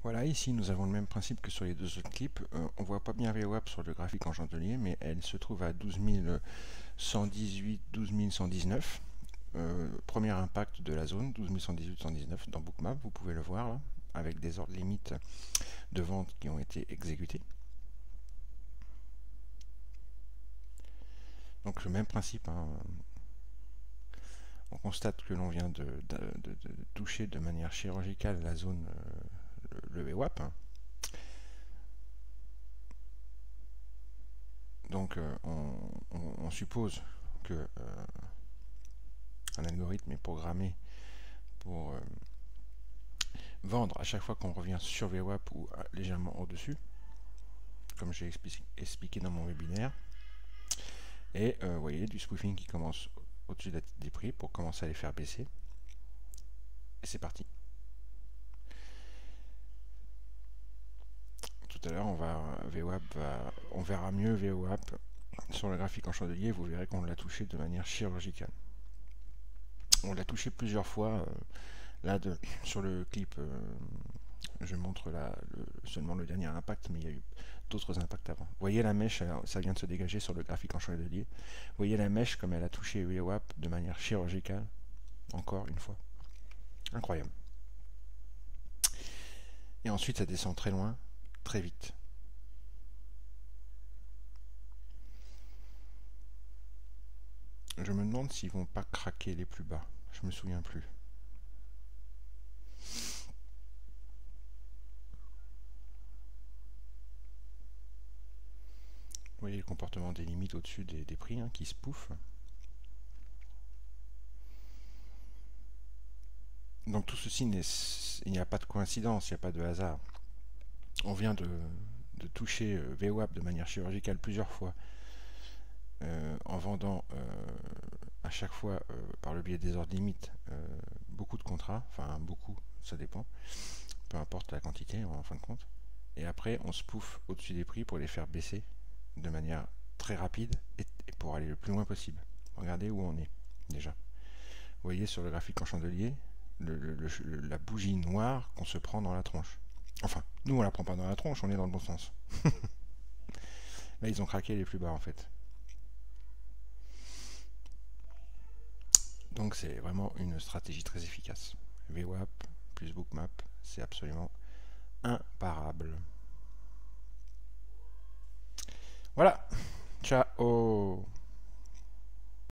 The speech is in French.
Voilà, ici nous avons le même principe que sur les deux autres clips. On voit pas bien VWAP sur le graphique en chandelier, mais elle se trouve à 12118, 12119. Premier impact de la zone, 12118-119 dans Bookmap, vous pouvez le voir là, avec des ordres limites de vente qui ont été exécutés. Donc le même principe, hein. On constate que l'on vient de toucher de manière chirurgicale la zone, le VWAP, hein. Donc on suppose que un algorithme est programmé pour vendre à chaque fois qu'on revient sur VWAP ou légèrement au-dessus, comme j'ai expliqué dans mon webinaire. Et vous voyez du spoofing qui commence au-dessus des prix pour commencer à les faire baisser. Et c'est parti. Tout à l'heure, on verra mieux VWAP sur le graphique en chandelier. Vous verrez qu'on l'a touché de manière chirurgicale. On l'a touché plusieurs fois. Là, sur le clip, je montre seulement le dernier impact, mais il y a eu d'autres impacts avant. Vous voyez la mèche, ça vient de se dégager sur le graphique en chandelier. Vous voyez la mèche comme elle a touché VWAP de manière chirurgicale. Encore une fois. Incroyable. Et ensuite, ça descend très loin, très vite. Je me demande s'ils vont pas craquer les plus bas. Je me souviens plus. Vous voyez le comportement des limites au-dessus des prix, hein, qui se pouffent. Donc tout ceci, il n'y a pas de coïncidence, il n'y a pas de hasard. On vient de toucher VWAP de manière chirurgicale plusieurs fois, en vendant à chaque fois par le biais des ordres limites beaucoup de contrats, enfin beaucoup, ça dépend, peu importe la quantité en fin de compte. Et après on spoof au-dessus des prix pour les faire baisser de manière très rapide et pour aller le plus loin possible. Regardez où on est déjà. Vous voyez sur le graphique en chandelier la bougie noire qu'on se prend dans la tronche. Enfin, nous on la prend pas dans la tronche, on est dans le bon sens. Là ils ont craqué les plus bas en fait. Donc c'est vraiment une stratégie très efficace. VWAP plus Bookmap, c'est absolument imparable. Voilà, ciao.